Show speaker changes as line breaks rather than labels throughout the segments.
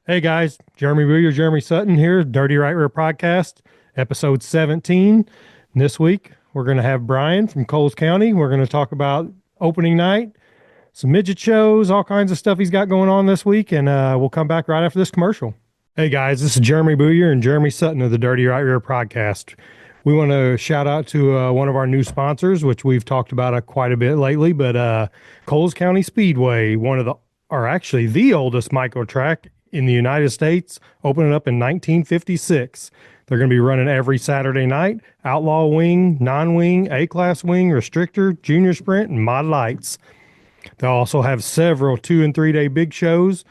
Hey guys, Jeremy Booyer, Jeremy Sutton here, Dirty Right Rear Podcast, episode 17. And this week, we're going to have Brian from Coles County. We're going to talk about opening night, some midget shows, all kinds of stuff he's got going on this week, and we'll come back right after this commercial. Hey guys, this is Jeremy Booyer and Jeremy Sutton of the Dirty Right Rear Podcast. We want to shout out to one of our new sponsors, which we've talked about quite a bit lately, but Coles County Speedway, actually the oldest micro track in the United States, opening up in 1956. They're going to be running every Saturday night, outlaw wing, non-wing, A-class wing, restrictor, junior sprint, and mod lights. They'll also have several 2 and 3 day big shows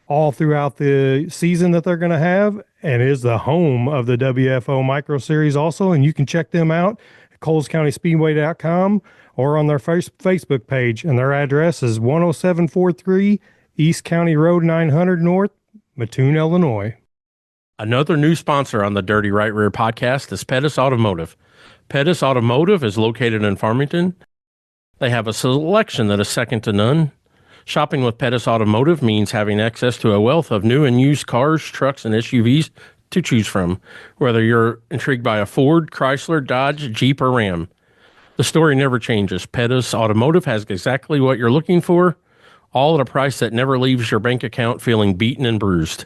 all throughout the season that they're going to have, and is the home of the WFO Micro Series also, and you can check them out at colescountyspeedway.com or on their Facebook page, and their address is 10743 East County Road 900 North, Mattoon, Illinois.
Another new sponsor on the Dirty Right Rear Podcast is Pettis Automotive. Pettis Automotive is located in Farmington. They have a selection that is second to none. Shopping with Pettis Automotive means having access to a wealth of new and used cars, trucks, and SUVs to choose from, whether you're intrigued by a Ford, Chrysler, Dodge, Jeep, or Ram. The story never changes. Pettis Automotive has exactly what you're looking for, all at a price that never leaves your bank account feeling beaten and bruised.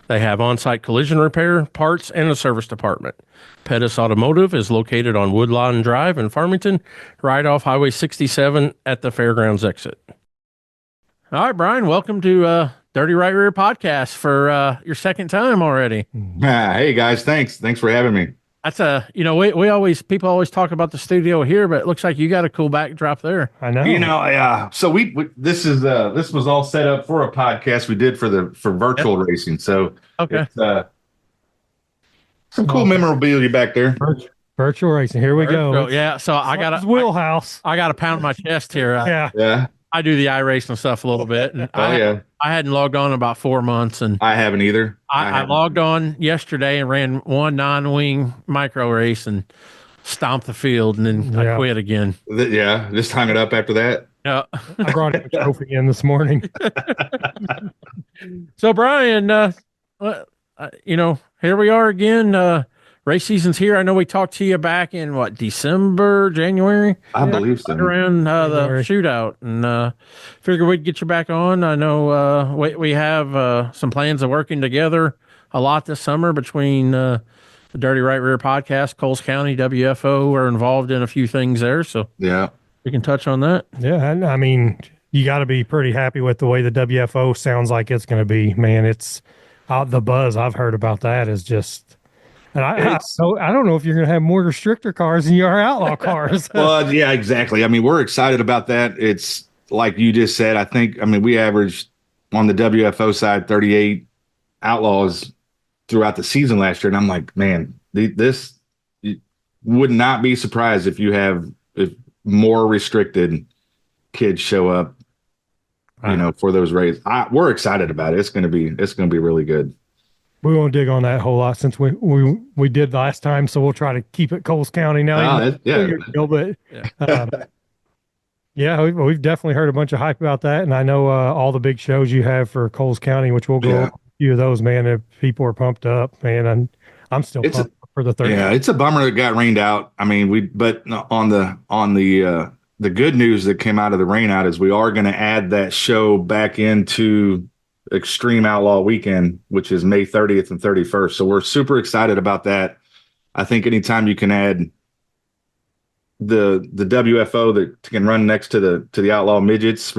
They have on-site collision repair, parts, and a service department. Pettis Automotive is located on Woodlawn Drive in Farmington, right off Highway 67 at the Fairgrounds exit. All right, Brian, welcome to Dirty Right Rear Podcast for your second time already.
Hey, guys, thanks for having me.
That's people always talk about the studio here, but it looks like you got a cool backdrop there.
I know.
So this was all set up for a podcast we did for virtual racing. So
okay,
it's, some cool memorabilia back there.
Virtual racing. Here we go.
Yeah. So I got
wheelhouse.
I got to pound my chest here.
Yeah.
I do the iRacing stuff a little bit. And
I
hadn't logged on in about 4 months, and
I haven't either.
I logged on yesterday and ran one non-wing micro race and stomped the field, and then I quit again.
Yeah, just hung it up after that.
Yeah,
I brought a trophy in this morning.
So Brian, here we are again. Race season's here. I know we talked to you back in December, January.
I believe so.
Around the shootout, and figured we'd get you back on. I know we have some plans of working together a lot this summer between the Dirty Right Rear Podcast, Coles County, WFO. We're involved in a few things there, so
yeah,
we can touch on that.
Yeah, I mean, you got to be pretty happy with the way the WFO sounds like it's going to be. Man, it's the buzz I've heard about that is just. And I don't know if you're going to have more restrictor cars than you are outlaw cars.
Well, yeah, exactly. I mean, we're excited about that. It's like you just said. We averaged on the WFO side 38 outlaws throughout the season last year, and I'm like, man, this would not be surprised if more restricted kids show up, for those races. We're excited about it. It's going to be really good.
We won't dig on that a whole lot since we did last time, so we'll try to keep it Coles County now. We've definitely heard a bunch of hype about that, and I know all the big shows you have for Coles County, which we'll go over a few of those, man. If people are pumped up, man, and I'm still pumped for the third.
Yeah, it's a bummer it got rained out. I mean, but on the good news that came out of the rain out is we are going to add that show back into Extreme Outlaw Weekend, which is May 30th and 31st. So we're super excited about that. I think anytime you can add the WFO that can run next to the Outlaw Midgets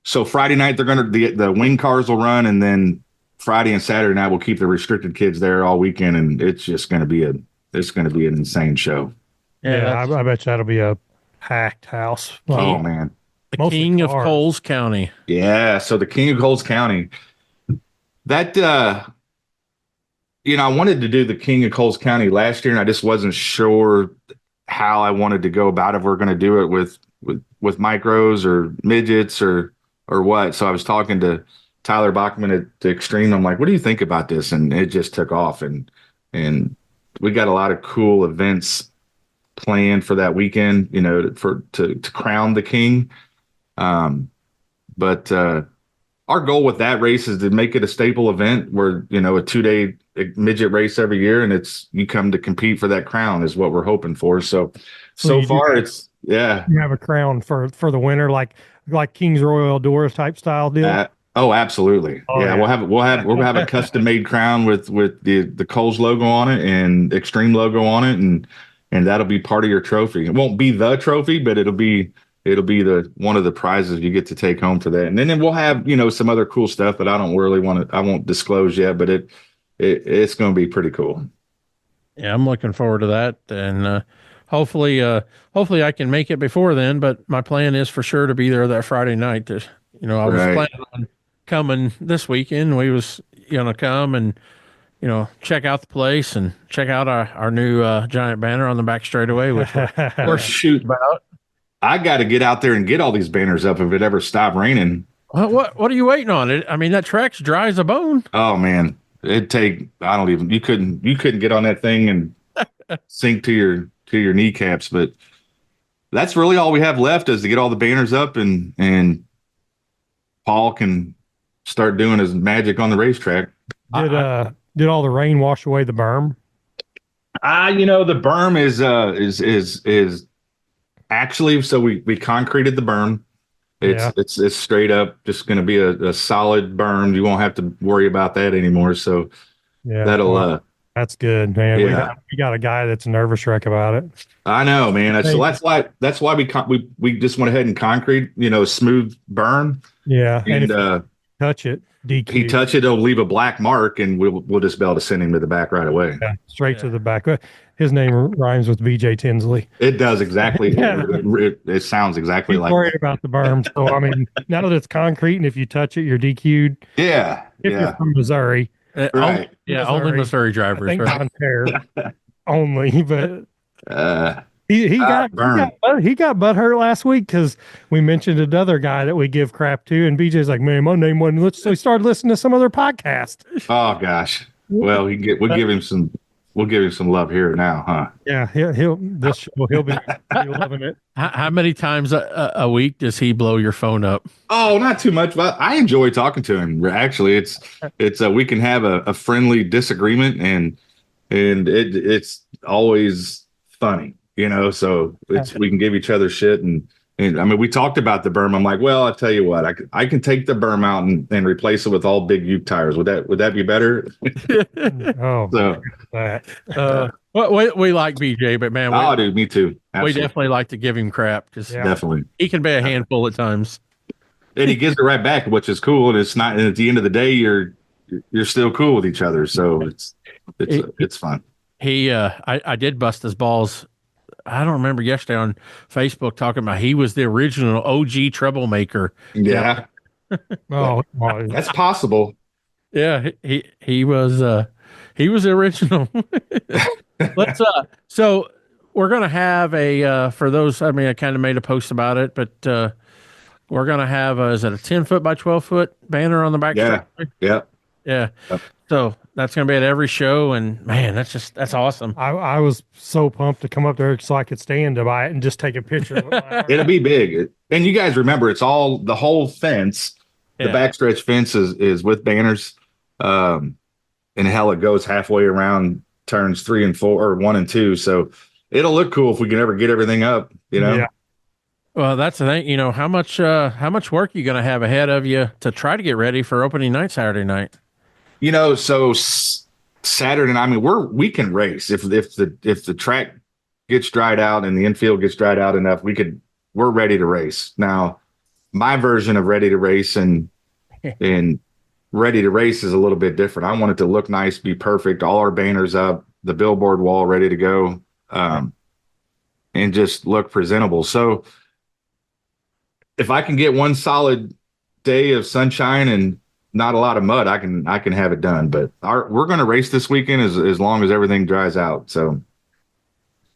so Friday night the wing cars will run, and then Friday and Saturday night we'll keep the restricted kids there all weekend, and it's just going to be an insane show.
Yeah, I bet you that'll be a packed house.
Oh man.
The King of Coles County.
Yeah, so the King of Coles County. That, I wanted to do the King of Coles County last year, and I just wasn't sure how I wanted to go about it. If we're going to do it with micros or midgets or what. So I was talking to Tyler Bachman at the Extreme. I'm like, what do you think about this? And it just took off, and we got a lot of cool events planned for that weekend, to crown the king. But our our goal with that race is to make it a staple event where, you know, a 2-day midget race every year, and it's you come to compete for that crown is what we're hoping for. So far it's
you have a crown for the winner, like King's Royal Doors type style deal.
Oh, absolutely.
Oh,
yeah,
yeah.
we'll have a custom made crown with the Coles logo on it and Extreme logo on it, and that'll be part of your trophy. It won't be the trophy, but it'll be the one of the prizes you get to take home for that. And then we'll have, you know, some other cool stuff that I won't disclose yet, but it's going to be pretty cool.
Yeah, I'm looking forward to that, and hopefully I can make it before then. But my plan is for sure to be there that Friday night. I was planning on coming this weekend. We was gonna come and check out the place and check out our new giant banner on the back straightaway, which we're
shoot
about.
I got to get out there and get all these banners up if it ever stopped raining.
What are you waiting on? I mean, that track's dry as a bone.
Oh man, you couldn't get on that thing and sink to your kneecaps. But that's really all we have left is to get all the banners up and Paul can start doing his magic on the racetrack.
Did all the rain wash away the berm?
The berm is actually, so we concreted the berm. It's straight up, just going to be a solid berm. You won't have to worry about that anymore. So
that's good, man.
Yeah.
We got a guy that's a nervous wreck about it.
I know, man. So that's why we just went ahead and concrete, smooth berm.
Yeah,
and
if touch it, DQ.
He touch it, it'll leave a black mark, and we'll just be able to send him to the back right away.
Yeah, straight to the back. His name rhymes with BJ Tinsley.
It does exactly. It sounds exactly like.
Worried about the berm. So I mean, now that it's concrete, and if you touch it, you're DQ'd.
Yeah.
If you're from Missouri,
right?
Only Missouri drivers.
I think
right?
only, but. He got butthurt last week because we mentioned another guy that we give crap to, and BJ's like, "Man, my name wasn't." So he started listening to some other podcast.
Oh gosh, well, we'll give him some love here now, huh?
Yeah, he'll be loving it.
How many times a week does he blow your phone up?
Oh, not too much, but I enjoy talking to him. Actually, it's we can have a friendly disagreement, and it's always funny. So we can give each other shit. And I mean, we talked about the berm. I'm like, well, I'll tell you what, I can take the berm out and replace it with all big Uke tires. Would that be better?
Oh,
so
we like BJ, but man,
dude, me too. Absolutely.
We definitely like to give him crap because
definitely
he can be a handful at times.
And he gives it right back, which is cool. And it's not. And at the end of the day, you're still cool with each other. So it's fun.
I did bust his balls. I don't remember yesterday on Facebook talking about he was the original OG troublemaker.
Yeah. That's possible.
Yeah, he was the original. So we're gonna have for those. I mean, I kind of made a post about it, but we're gonna have is it a 10-foot by 12-foot banner on the back?
Yeah.
Yeah. Yep. So that's going to be at every show, and man, that's awesome.
I was so pumped to come up there so I could stand to buy it and just take a picture of it.
It'll be big. And you guys remember, it's all the whole fence. The backstretch fence is with banners. And hell, it goes halfway around turns 3 and 4 or 1 and 2. So it'll look cool if we can ever get everything up,
Yeah.
Well, that's the thing. How much work are you going to have ahead of you to try to get ready for opening night Saturday night?
So Saturday, I mean, we can race if the track gets dried out and the infield gets dried out enough, we're ready to race. Now, my version of ready to race and ready to race is a little bit different. I want it to look nice, be perfect, all our banners up, the billboard wall ready to go, and just look presentable. So if I can get one solid day of sunshine and not a lot of mud, I can have it done. But we're going to race this weekend as long as everything dries out. So,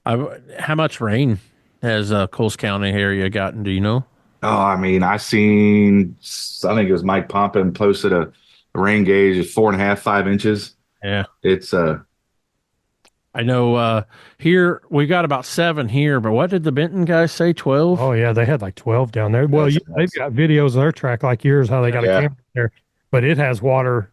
how much rain has Coles County area gotten? Do you know?
Oh, I mean, I think it was Mike Pompin posted a rain gauge of 4.5, 5 inches.
Yeah,
it's
I know here we got about 7 here, but what did the Benton guys say? 12?
Oh yeah, they had like 12 down there. Well,
That's
they've
awesome.
got videos of their track like yours, how they got a
Yeah.
camera there, but it has water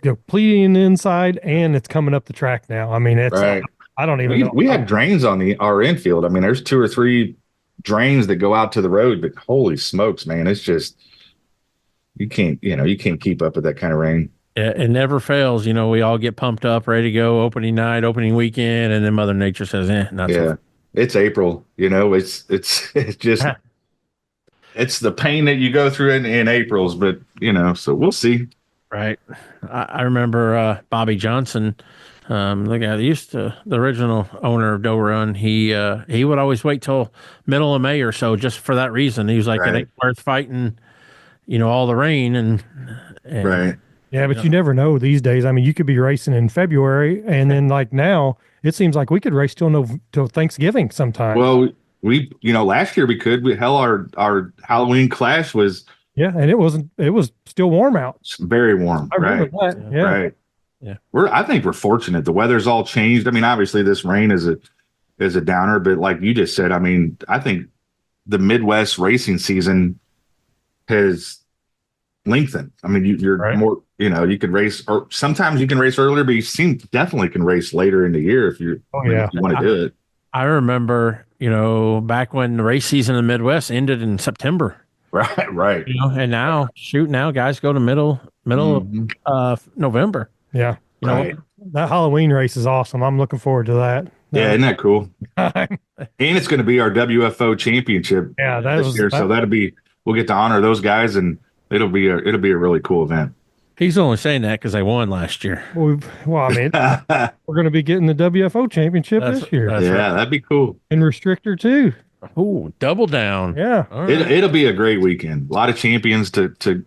completing the inside and it's coming up the track now. I mean, it's
Right.
I don't even
We
know.
have drains on our infield. I mean, there's 2 or 3 drains that go out to the road, but holy smokes, man, it's just you can't keep up with that kind of rain.
It never fails. You know, we all get pumped up, ready to go, opening night, opening weekend, and then Mother Nature says, not so
Yeah. It's April, it's just
fast.
it's the pain that you go through in April's, but so we'll see.
Right. I remember Bobby Johnson, the guy that the original owner of Doe Run, he would always wait till middle of May or so just for that reason. He was like, it
Right.
ain't worth fighting, all the rain and
Right.
Yeah, but you never know these days. I mean, you could be racing in February, and then like now, it seems like we could race till Thanksgiving sometimes.
Well, last year our Halloween clash was
Yeah, and it was still warm out.
very warm.
I remember
Right.
that. Yeah.
Right.
Yeah.
I think we're fortunate. The weather's all changed. I mean, obviously this rain is a downer, but like you just said, I mean, I think the Midwest racing season has lengthened. I mean, you're
Right.
more, you can race, or sometimes you can race earlier, but definitely can race later in the year if you want to do it.
I remember, back when the race season in the Midwest ended in September.
Right. Right.
And now, now guys go to middle
Mhm.
of November.
Yeah.
Right.
That Halloween race is awesome. I'm looking forward to that.
Yeah, isn't that cool? And it's going to be our WFO championship this year, so we'll get to honor those guys, and it'll be a really cool event.
He's only saying that because they won last year.
Well, I mean, we're going to be getting the WFO championship this year.
That's
yeah,
right.
that'd be cool.
And restrictor too.
Oh, double down.
Yeah.
All right.
It'll be a great weekend. A lot of champions to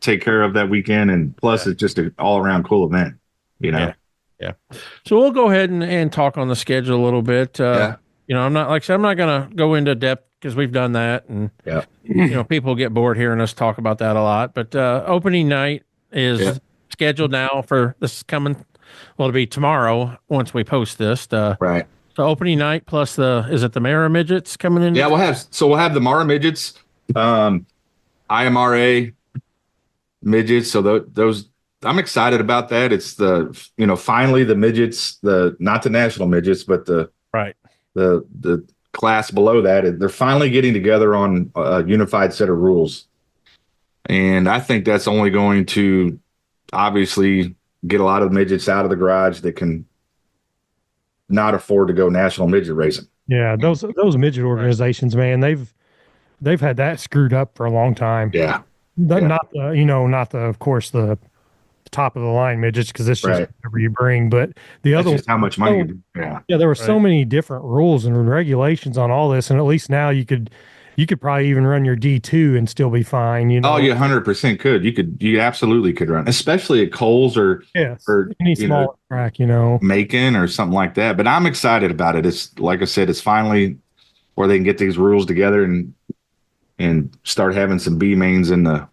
take care of that weekend, and plus it's just an all around cool event.
Yeah. So we'll go ahead and talk on the schedule a little bit. I'm not like I said, I'm not going to go into depth because we've done that, and people get bored hearing us talk about that a lot. But opening night is scheduled now for this coming. Well, it'll be tomorrow once we post this.
Right.
So opening night plus is it the Mara Midgets coming in?
Yeah, we'll have the Mara Midgets, IMRA Midgets. So those I'm excited about that. It's finally the midgets, not the national midgets, but the class below that. They're finally getting together on a unified set of rules. And I think that's only going to obviously get a lot of midgets out of the garage that can not afford to go national midget racing.
Yeah, those midget organizations, man, they've had that screwed up for a long time.
Yeah.
Not the of course the top of the line midgets, because it's just whatever you bring, but the other
just how much money
there were so many different rules and regulations on all this, and at least now you could probably even run your D2 and still be fine.
Oh, you 100% could. You absolutely could run, especially at Coles or
any small track,
Macon or something like that. But I'm excited about it. It's like I said, it's finally where they can get these rules together and start having some B mains in the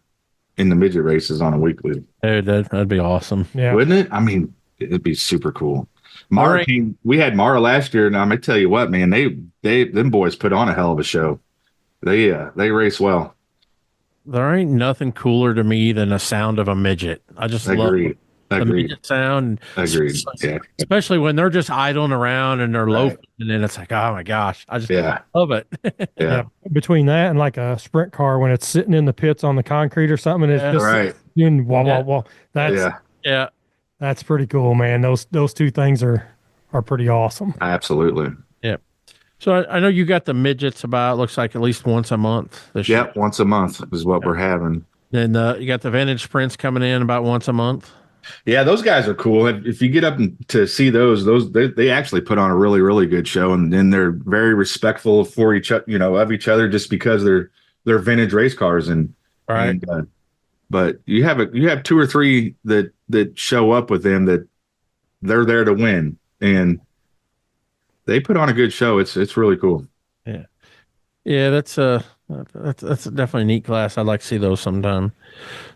midget races on a weekly.
Dude, that'd be awesome.
Yeah,
wouldn't it? I mean, it'd be super cool. Mara we had Mara last year, and I'm gonna tell you what, man, them boys put on a hell of a show. They race well.
There ain't nothing cooler to me than the sound of a midget. I just love the midget sound.
Agreed. Yeah.
Especially when they're just idling around and they're loafing, and then it's like, oh my gosh, I just love it.
Yeah.
Between that and like a sprint car when it's sitting in the pits on the concrete or something, and it's just doing wah wah wah. That's pretty cool, man. Those two things are pretty awesome.
Absolutely.
Yeah. So I know you got the midgets looks like at least once a month this year.
Yep, once a month is what we're having.
Then you got the vintage sprints coming in about once a month.
Yeah, those guys are cool. If you get up to see those they actually put on a really, really good show, and then they're very respectful for each other just because they're vintage race cars but you have 2 or 3 that show up with them that they're there to win, and they put on a good show. It's really cool.
Yeah, that's That's definitely a neat class. I'd like to see those sometime.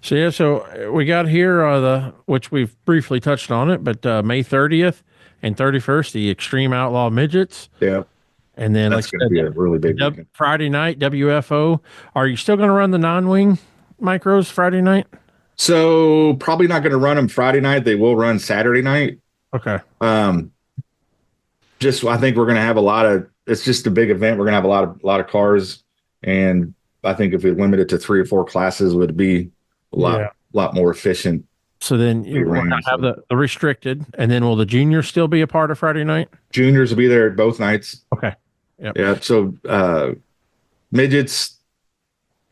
So yeah, so we got here which we've briefly touched on it, but May 30th and 31st, the Extreme Outlaw Midgets,
Yeah,
and then
that's
like
going to be a really big weekend.
Friday night WFO. Are you still going to run the non-wing micros Friday night?
So probably not going to run them Friday night. They will run Saturday night.
Okay.
Just I think we're going to have a lot of. It's just a big event. We're going to have a lot of cars, and I think if we limit it to 3 or 4 classes, would be a lot more efficient.
So then you have the restricted, and then will the juniors still be a part of Friday night?
Juniors will be there both nights.
Okay. Yep.
Yeah. So midgets,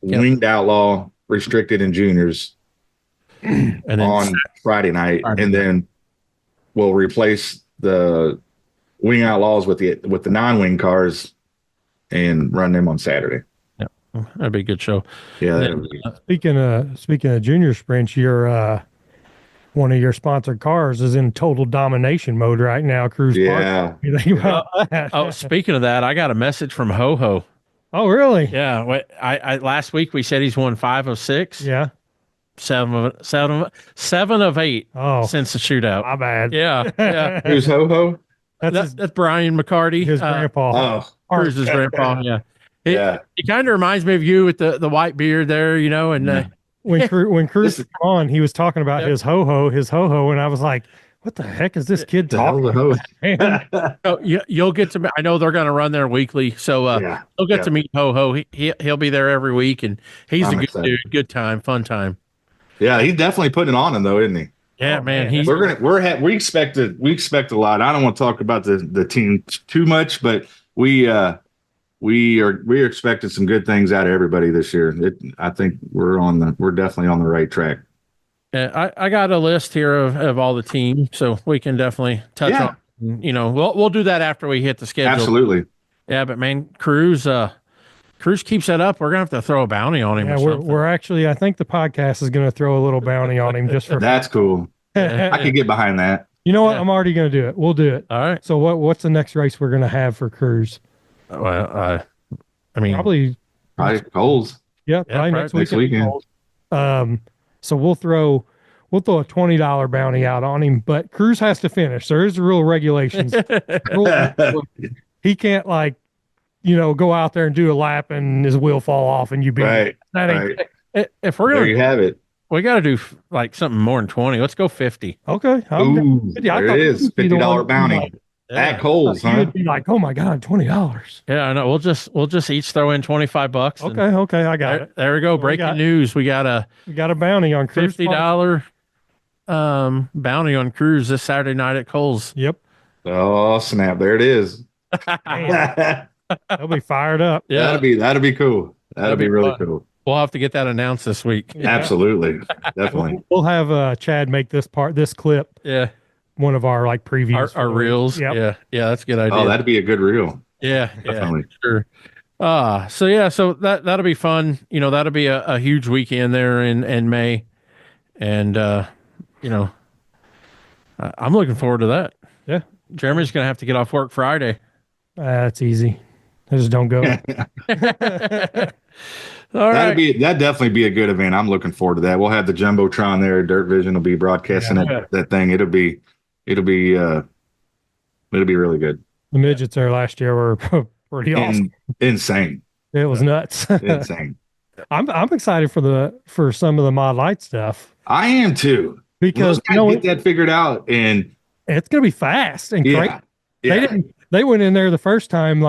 winged outlaw, restricted, and juniors, and then on Friday night, and then we'll replace the wing outlaws with the non-wing cars and run them on Saturday.
Yeah, that'd be a good show.
Yeah.
Then,
speaking of junior sprints, your one of your sponsored cars is in total domination mode right now. Cruz.
Yeah.
Park. You think about that?
Oh, speaking of that, I got a message from Ho Ho.
Oh, really?
Yeah. I last week we said he's won 5 of 6.
Yeah.
7 of 8.
Oh,
since the shootout.
My bad.
Yeah. Yeah.
Who's Ho Ho?
That's Brian McCarty.
His grandpa.
Oh,
Cruz's grandpa. Yeah.
Yeah.
He kind of reminds me of you with the white beard there, and
when Cruz was on, he was talking about his ho-ho, and I was like, what the heck is this kid talking about?
Oh, you'll get to. I know they're going to run there weekly, so you'll get to meet Ho Ho. He'll be there every week, and he's a good dude. Good time, fun time.
Yeah, he's definitely putting it on him though, isn't he?
Yeah, man.
We expect a lot. I don't want to talk about the team too much, but we're expecting some good things out of everybody this year. I think we're definitely on the right track.
Yeah, I got a list here of all the teams, so we can definitely touch on. We'll do that after we hit the schedule.
Absolutely.
Yeah, but man, Cruz keeps that up. We're gonna have to throw a bounty on him.
Yeah, we're actually. I think the podcast is gonna throw a little bounty on him just for.
That's cool. I could get behind that.
You know what? I'm already gonna do it. We'll do it.
All right.
So what's the next race we're gonna have for Cruz?
Well, I mean,
probably
Coles.
Yeah, probably next weekend. So we'll throw a $20 bounty out on him, but Cruz has to finish. There is real regulations. He can't go out there and do a lap and his wheel fall off and you beat him. That ain't.
If we're
there, you have it.
We got to do something more than 20. Let's go 50.
Okay.
There it is. $50 bounty. At Coles, huh?
You'd be like, oh my God, $20.
Yeah, I know. We'll just each throw in $25.
Okay, I got it.
There we go. Breaking news. We got a
bounty on Cruz.
$50 bounty on Cruz this Saturday night at Coles.
Yep.
Oh snap! There it is.
They'll be fired up.
Yeah,
that'd be cool. That'd be really cool.
We'll have to get that announced this week.
Yeah. Absolutely, definitely.
We'll have Chad make this clip.
Yeah.
One of our previews,
our reels. Yep. Yeah, that's a good idea.
Oh, that'd be a good reel.
Yeah, definitely. Sure. So that'll be fun. That'll be a huge weekend there in May, and I'm looking forward to that.
Yeah,
Jeremy's gonna have to get off work Friday.
That's easy. I just don't go.
All right.
That'd definitely be a good event. I'm looking forward to that. We'll have the Jumbotron there. Dirt Vision will be broadcasting that thing. It'll be really good.
The midgets there last year were pretty awesome.
Insane.
It was nuts.
Insane.
I'm excited for some of the Mod Light stuff.
I am too.
Because
get that figured out, and
it's gonna be fast and great.
Yeah.
They went in there the first time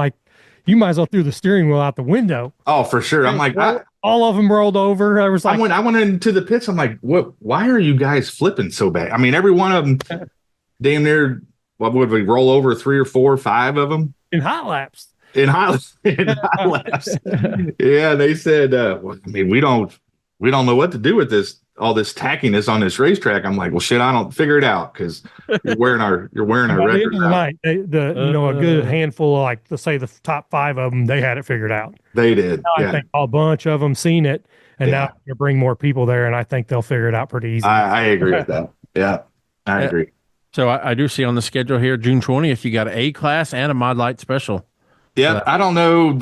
you might as well threw the steering wheel out the window.
Oh, for sure. I'm like,
all of them rolled over. I was like,
I went into the pits. I'm like, what? Why are you guys flipping so bad? I mean, every one of them, damn near. What would we roll over 3 or 4 or 5 of them
in hot laps?
In hot laps. Yeah, they said, I mean, we don't know what to do with all this tackiness on this racetrack. I'm like, well, shit, I don't figure it out because you're wearing our records out.
A good handful of let's say the top 5 of them, they had it figured out.
They did.
I think a bunch of them seen it, and now you bring more people there, and I think they'll figure it out pretty easy.
I agree with that. Yeah, I agree.
So I do see on the schedule here, June 20th, you got an A class and a Mod Light special.
Yeah, I don't know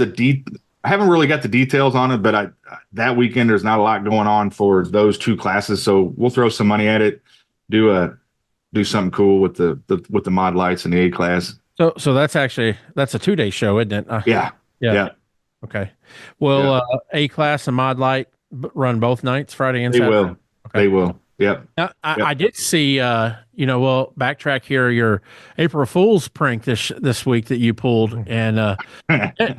I haven't really got the details on it, but that weekend there's not a lot going on for those two classes, so we'll throw some money at it. Do something cool with the mod lights in the A class.
So that's a 2-day show, isn't it?
Yeah.
Okay. Will A class and mod light run both nights, Friday and Saturday?
Will.
Okay.
They will. Yep.
Now, I did see, we'll backtrack here, your April Fool's prank this week that you pulled. And,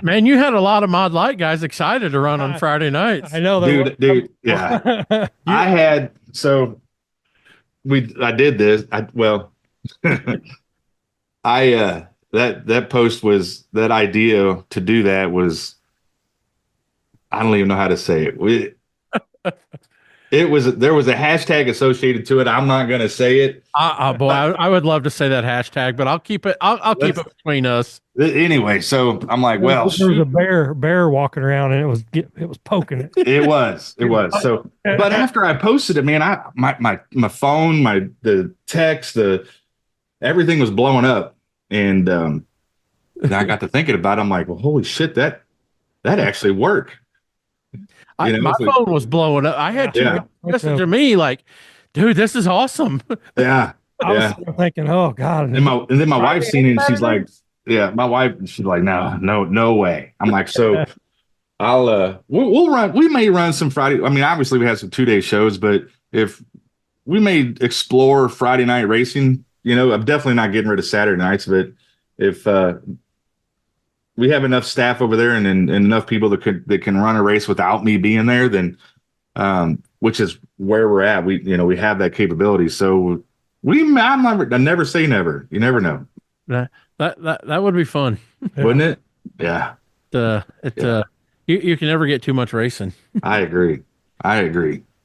man, you had a lot of mod light guys excited to run on Friday nights.
I know.
Dude, yeah. I did this. That post was, that idea to do that was, I don't even know how to say it. There was a hashtag associated to it. I'm not going to say it.
Boy, I would love to say that hashtag, but I'll keep it. I'll keep it between us.
Anyway, so I'm like, well,
there was a bear walking around, and it was poking it.
It was. So, but after I posted it, man, my phone, the text, everything was blowing up, and I got to thinking about it. I'm like, well, holy shit, that actually worked.
My phone was blowing up. I had two guys message to me like, dude, this is awesome.
Yeah.
I was thinking, oh God.
And then my wife's seen it, and she's like, she's like, no way. I'm like, so we'll run, we may run some Friday. I mean, obviously we have some 2-day shows, but if we may explore Friday night racing, I'm definitely not getting rid of Saturday nights, but if we have enough staff over there and enough people that can run a race without me being there, then which is where we're at. We have that capability. So I never say never. You never know.
That would be fun,
wouldn't it? Yeah.
You can never get too much racing.
I agree.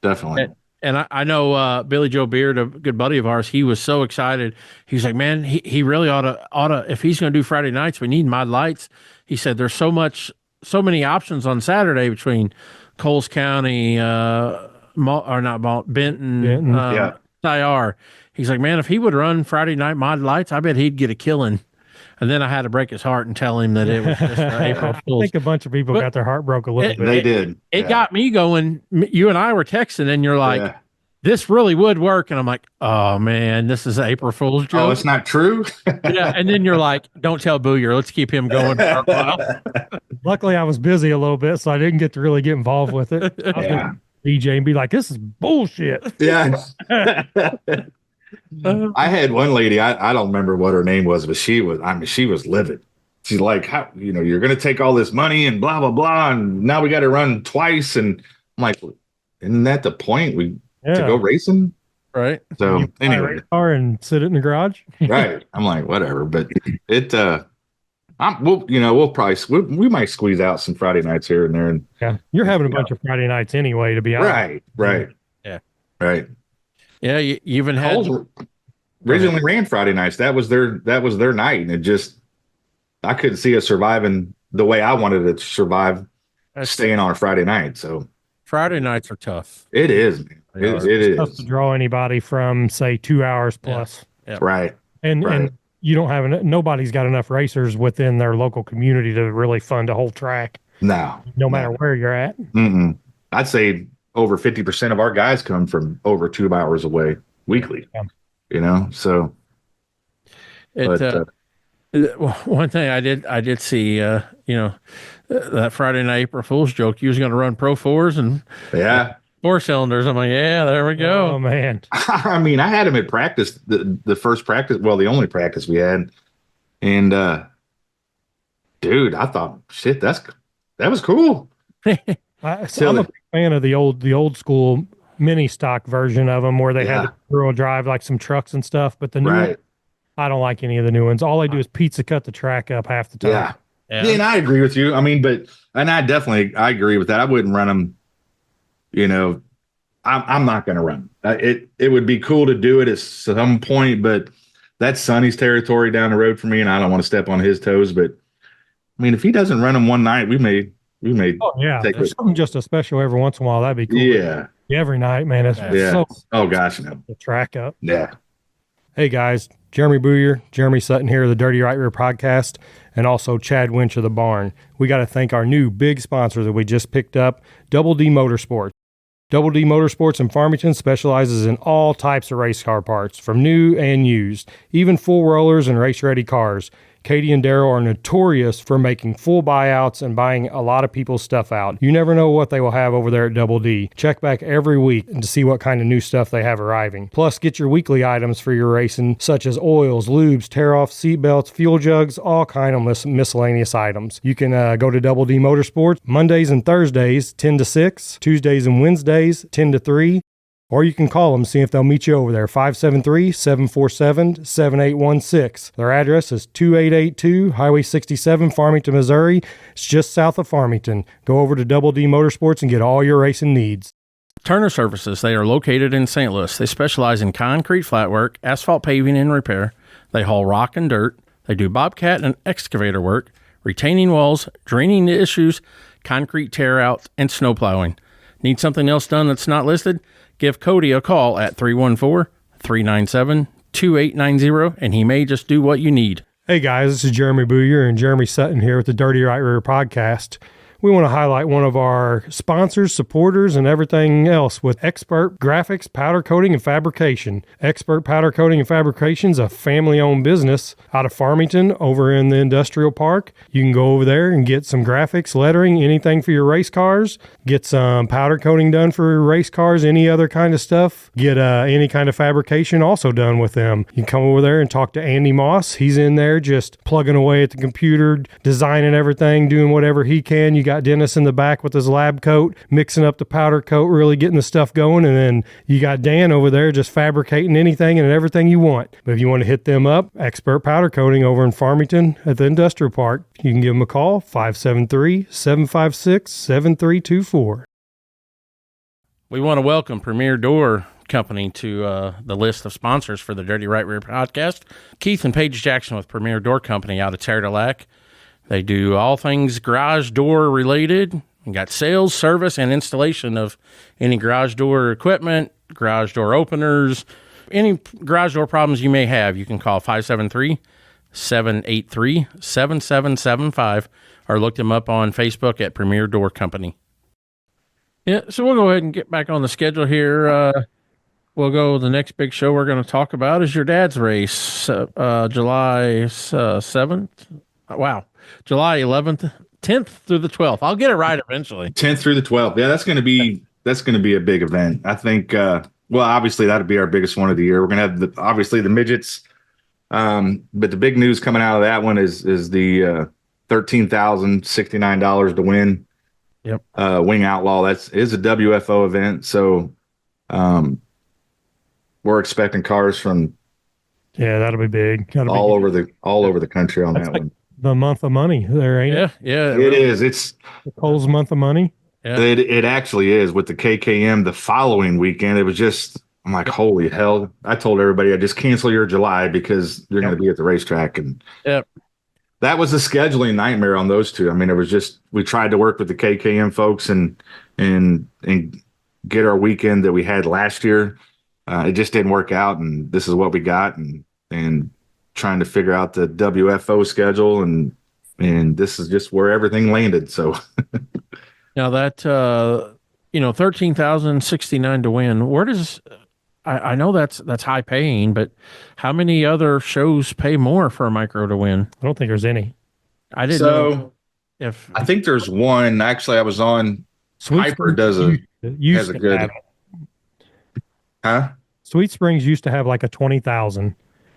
Definitely.
And I know Billy Joe Beard, a good buddy of ours, he was so excited. He was like, man, he really ought to, if he's going to do Friday nights, we need mod lights. He said there's so many options on Saturday between Coles County, Benton, Tyar. He's like, man, if he would run Friday night mod lights, I bet he'd get a killing. And then I had to break his heart and tell him that it was just April Fool's.
I think a bunch of people got their heart broke a little bit.
They did.
It got me going. You and I were texting, and you're like, this really would work. And I'm like, oh, man, this is April Fool's joke.
Oh, it's not true?
Yeah. And then you're like, don't tell Booyer. Let's keep him going for a while.
Luckily, I was busy a little bit, so I didn't get to really get involved with it. I was going to DJ and be like, this is bullshit.
Yeah. I had one lady, I don't remember what her name was, but she was livid. She's like, how, you're going to take all this money and blah, blah, blah. And now we got to run twice. And I'm like, isn't that the point? To go racing?
Right.
So anyway.
Car and sit it in the garage.
Right. I'm like, whatever. But we might squeeze out some Friday nights here and there. And
you're having a bunch of Friday nights anyway, to be honest.
Right.
Yeah.
Right.
Yeah, you even had
originally ran Friday nights. That was their night, and it just, I couldn't see us surviving the way I wanted it to survive, staying on a Friday night. So
Friday nights are tough.
It is, man. It is
tough to draw anybody from, say, 2 hours plus.
Yeah.
Right.
And you don't have nobody's got enough racers within their local community to really fund a whole track.
No
matter where you're at.
I'd say over 50% of our guys come from over 2 hours away weekly. So
one thing I did see, that Friday night April Fool's joke, you was going to run Pro 4s and 4 cylinders. I'm like, yeah, there we go.
Oh man.
I mean, I had him at practice, the first practice, the only practice we had. And dude, I thought, shit, that was cool.
I'm a big fan of the old school mini stock version of them where they had the real drive, like some trucks and stuff. But the new ones, I don't like any of the new ones. All they do is pizza cut the track up half the time.
Yeah, and I agree with you. I mean, I agree with that. I wouldn't run them. I'm not going to run. It would be cool to do it at some point, but that's Sonny's territory down the road for me, and I don't want to step on his toes. But I mean, if he doesn't run them one night, we may. Oh
yeah, there's something just a special every once in a while. That'd be cool.
Yeah,
every night, man. It's so
oh gosh, no.
The track up.
Yeah.
Hey guys, Jeremy Booyer, Jeremy Sutton here of the Dirty Right Rear podcast, and also Chad Winch of the Barn. We got to thank our new big sponsor that we just picked up, Double D Motorsports. Double D Motorsports in Farmington specializes in all types of race car parts, from new and used, even full rollers and race-ready cars. Katie and Daryl are notorious for making full buyouts and buying a lot of people's stuff out. You never know what they will have over there at Double D. Check back every week to see what kind of new stuff they have arriving. Plus, get your weekly items for your racing, such as oils, lubes, tear-offs, seat belts, fuel jugs, all kind of miscellaneous items. You can go to Double D Motorsports Mondays and Thursdays, 10 to 6, Tuesdays and Wednesdays, 10 to 3, or you can call them, see if they'll meet you over there, 573-747-7816. Their address is 2882 Highway 67, Farmington, Missouri. It's just south of Farmington. Go over to Double D Motorsports and get all your racing needs.
Turner Services, they are located in St. Louis. They specialize in concrete flat work, asphalt paving and repair. They haul rock and dirt. They do bobcat and excavator work, retaining walls, draining issues, concrete tear outs, and snow plowing. Need something else done that's not listed? Give Cody a call at 314-397-2890, and he may just do what you need.
Hey guys, this is Jeremy Booyer and Jeremy Sutton here with the Dirty Right Rear podcast. We want to highlight one of our sponsors, supporters, and everything else with Expert Graphics, Powder Coating, and Fabrication. Expert Powder Coating and Fabrication is a family-owned business out of Farmington over in the industrial park. You can go over there and get some graphics, lettering, anything for your race cars. Get some powder coating done for your race cars, any other kind of stuff. Get any kind of fabrication also done with them. You can come over there and talk to Andy Moss. He's in there just plugging away at the computer, designing everything, doing whatever he can. You got Dennis in the back with his lab coat, mixing up the powder coat, really getting the stuff going. And then you got Dan over there just fabricating anything and everything you want. But if you want to hit them up, Expert Powder Coating over in Farmington at the Industrial Park, you can give them a call, 573-756-7324.
We want to welcome Premier Door Company to the list of sponsors for the Dirty Right Rear podcast. Keith and Paige Jackson with Premier Door Company out of Terre-de-Lac. They do all things garage door related. We got sales, service, and installation of any garage door equipment, garage door openers, any garage door problems you may have. You can call 573-783-7775 or look them up on Facebook at Premier Door Company. Yeah, so we'll go ahead and get back on the schedule here. We'll go, the next big show we're going to talk about is your dad's race, July 7th. Wow. July 11th, 10th through the 12th. I'll get it right eventually.
10th through the 12th. Yeah, that's going to be a big event. I think, well, obviously that'll be our biggest one of the year. We're going to have obviously the midgets. But the big news coming out of that one is the $13,069 to win.
Yep.
Wing Outlaw. Is a WFO event. So we're expecting cars from
that'll be big.
all over the country on that one.
The month of money there, ain't it?
Yeah.
It is. It's
the Cole's month of money.
Yeah.
It actually is with the KKM the following weekend. It was just, I'm like, holy hell. I told everybody, I just cancel your July because you're going to be at the racetrack. And that was a scheduling nightmare on those two. I mean, it was just, we tried to work with the KKM folks and get our weekend that we had last year. It just didn't work out. And this is what we got. And trying to figure out the WFO schedule, and this is just where everything landed. So
now that $13,069 to win, where does I know that's high paying, but how many other shows pay more for a micro to win?
I don't think there's any.
I didn't know if
I think there's one. Actually, I was on Hyper has a good
Sweet Springs used to have like a 20,000.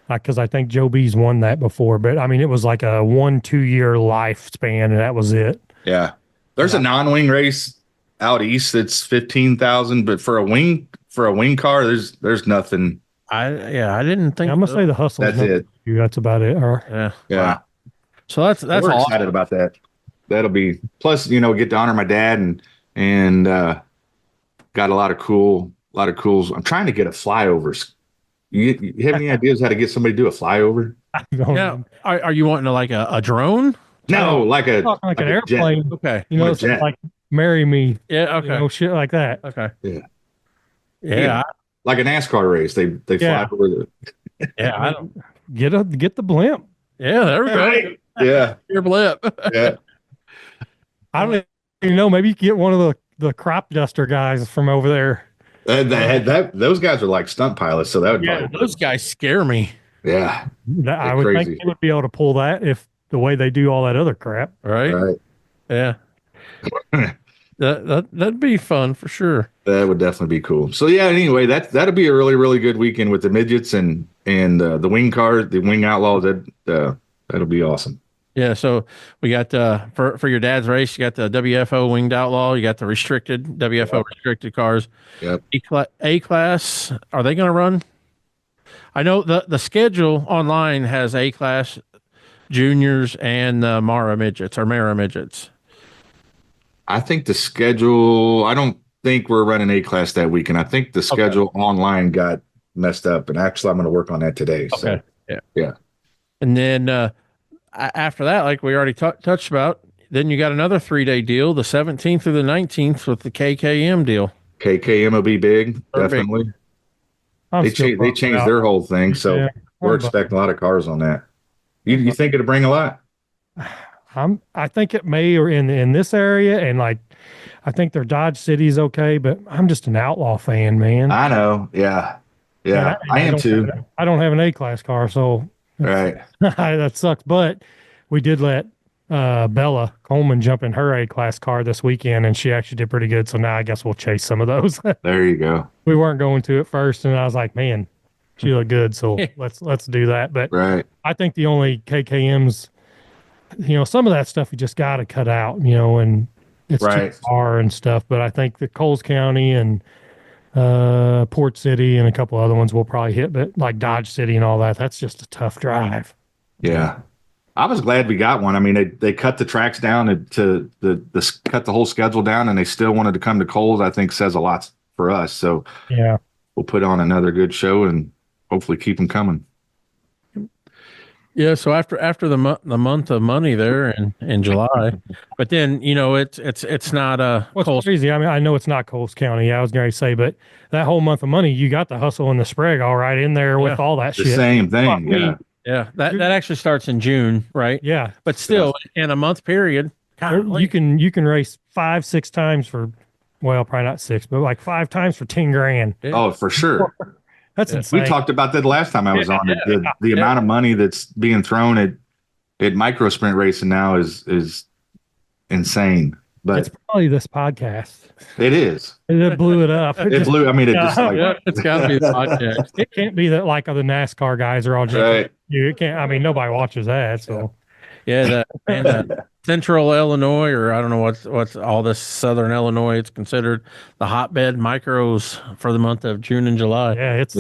Because I think Joe B's won that before, but I mean, it was like a 1-2 year lifespan, and that was it.
Yeah, there's a non-wing race out east that's 15,000, but for a wing car, there's nothing.
I didn't think.
I'm gonna say the Hustle.
That's it.
That's about it.
Yeah.
Wow. So that's
we're
awesome.
Excited about that. That'll be plus get to honor my dad and got a lot of cool. I'm trying to get a flyovers. You have any ideas how to get somebody to do a flyover?
Yeah. Are you wanting like a drone?
No, like an
airplane.
Jet.
Okay.
Like marry me.
Yeah. Okay.
Shit like that.
Okay.
Yeah. Like a NASCAR race. They fly over the.
Yeah.
get the blimp.
Yeah, there we go.
Right? Yeah.
Your blip.
Yeah.
I don't even know. Maybe you could get one of the crop duster guys from over there.
Those guys are like stunt pilots, so that would
Yeah,
probably
those guys scare me.
yeah.
I would think they would be able to pull that if the way they do all that other crap.
Right?
Right.
Yeah. That'd be fun for sure.
That would definitely be cool. So yeah, anyway, that'll be a really, really good weekend with the midgets and the wing cars, the wing outlaws. That'll be awesome.
Yeah, so we got for your dad's race, you got the WFO winged outlaw, you got the restricted WFO restricted cars.
Yep.
A class, are they going to run? I know the schedule online has A class, juniors, and Mara midgets or Mara midgets.
I think the schedule. I don't think we're running A class that weekend. I think the schedule online got messed up, and actually, I'm going to work on that today. So,
Okay.
Yeah.
And then after that, like we already touched about, then you got another 3-day deal, the 17th through the 19th with the KKM deal.
KKM will be big, definitely. They changed their whole thing, so we're expecting a lot of cars on that. You think it'll bring a lot?
I think it may, or in this area, and like I think their Dodge City's okay, but I'm just an Outlaw fan, man.
I know. Yeah.
And
I am too.
I don't have an A class car, so
Right.
that sucks. But we did let Bella Coleman jump in her A class car this weekend, and she actually did pretty good. So now I guess we'll chase some of those.
There you go.
We weren't going to at first, and I was like, man, she looked good, so let's do that. But
Right.
I think the only KKM's, some of that stuff you just got to cut out, and it's too far and stuff. But I think that Coles County and Port City and a couple other ones will probably hit, but like Dodge City and all that, that's just a tough drive.
Yeah. I was glad we got one. I mean, they cut the tracks down to cut the whole schedule down, and they still wanted to come to Coles. I think says a lot for us. So
yeah,
we'll put on another good show and hopefully keep them coming.
Yeah, so after the month of money there in July, but then it's not
what's
Coles.
crazy. I mean, I know it's not Coles County. I was going to say, but that whole month of money, you got the hustle and the Sprague all right in there with all that
The
shit.
same thing. Yeah.
Yeah, that actually starts in June, right?
Yeah,
but still in a month period,
you can race 5-6 times for, well, probably not 6, but like 5 times for 10 grand.
Yeah.
Oh, for sure.
That's insane.
We talked about that the last time I was on. The amount of money that's being thrown at micro sprint racing now is insane. But
it's probably this podcast.
It is.
It blew it up.
It blew. I mean, it just
it's got to be the podcast.
It can't be that like the NASCAR guys are all just
right.
It can't. I mean, nobody watches that. So
yeah, Central Illinois, or I don't know what's all this Southern Illinois. It's considered the hotbed micros for the month of June and July.
Yeah, it's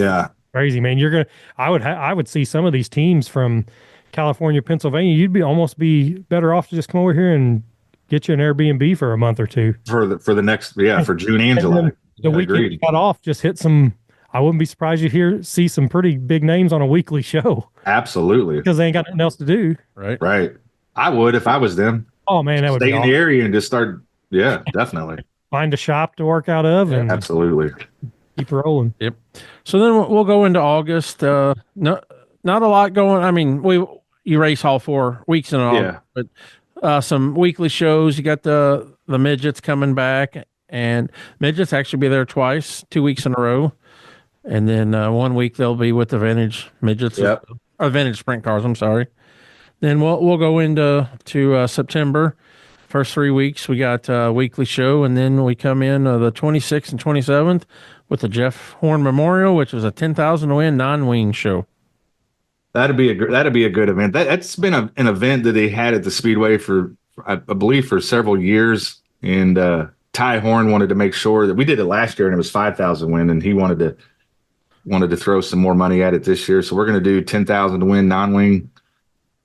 crazy, man. I would see some of these teams from California, Pennsylvania. You'd almost be better off to just come over here and get you an Airbnb for a month or two
for the next for June and July.
The weekend you got off, just hit some. I wouldn't be surprised you see some pretty big names on a weekly show.
Absolutely,
because they ain't got nothing else to do.
Right. I would if I was them.
Oh man, that would
stay in the area and just start. Yeah, definitely.
Find a shop to work out of and
absolutely
keep rolling.
Yep. So then we'll go into August. Not a lot going. I mean, you race all 4 weeks in August, but some weekly shows. You got the midgets coming back, and midgets actually be there twice, 2 weeks in a row, and then 1 week they'll be with the vintage midgets or vintage sprint cars. I'm sorry. Then we'll go into September. First 3 weeks we got a weekly show, and then we come in the 26th and 27th with the Jeff Horn Memorial, which is a 10,000 to win non-wing show.
That'd be a good event. That's been an event that they had at the Speedway for I believe for several years, and Ty Horn wanted to make sure that we did it last year, and it was 5,000 win, and he wanted to throw some more money at it this year. So we're going to do 10,000 to win non-wing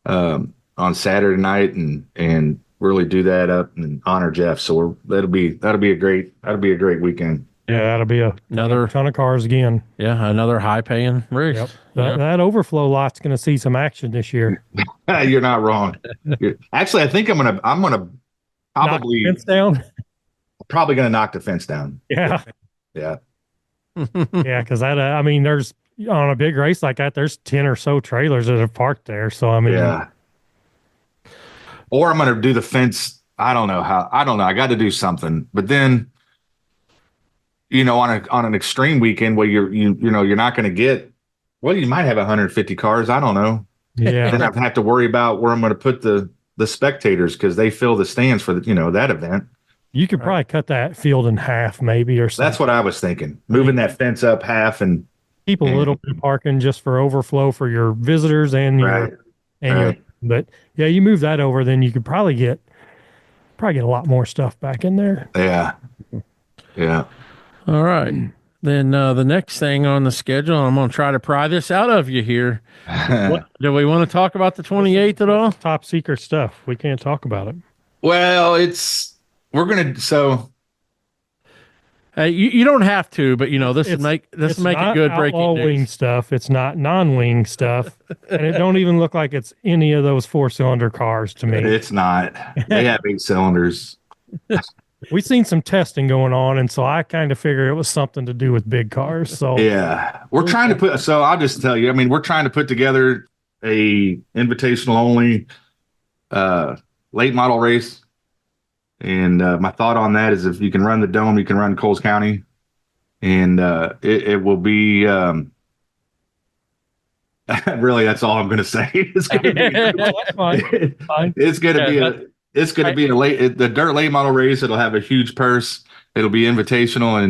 on Saturday night, and really do that up and honor Jeff. So that'll be a great weekend.
Yeah, that'll be another ton of cars again.
Yeah, another high paying race.
Yep. That overflow lot's going to see some action this year.
You're not wrong. Actually, I think I'm gonna probably
knock the fence down.
Probably gonna knock the fence down.
Yeah.
Yeah.
Yeah, because that I mean, there's on a big race like that, there's 10 or so trailers that are parked there. So I mean,
Yeah. Or I'm going to do the fence. I don't know how. I don't know. I got to do something. But then, on an extreme weekend where you're not going to get. Well, you might have 150 cars. I don't know.
yeah.
Then I'd have to worry about where I'm going to put the spectators because they fill the stands for that event.
You could probably cut that field in half, maybe, or something.
That's what I was thinking. Moving that fence up half and
keep a little bit of parking just for overflow for your visitors and your but yeah, you move that over, then you could probably get a lot more stuff back in there.
Yeah. Yeah.
All right. Then the next thing on the schedule, I'm going to try to pry this out of you here. Do we want to talk about the 28th at all?
Top secret stuff. We can't talk about it.
Well, we're going to, so.
You don't have to, but this would make it good breaking
outlaw
news.
wing stuff. It's not non-wing stuff, and it don't even look like it's any of those 4-cylinder cars to me.
It's not. They have 8 cylinders.
We've seen some testing going on, and so I kind of figured it was something to do with big cars. So
yeah, we're trying to put. So I'll just tell you. I mean, we're trying to put together a invitational only late model race. And my thought on that is if you can run the Dome, you can run Coles County. And it will be really, that's all I'm going to say. It's going to be the dirt late model race. It'll have a huge purse. It'll be invitational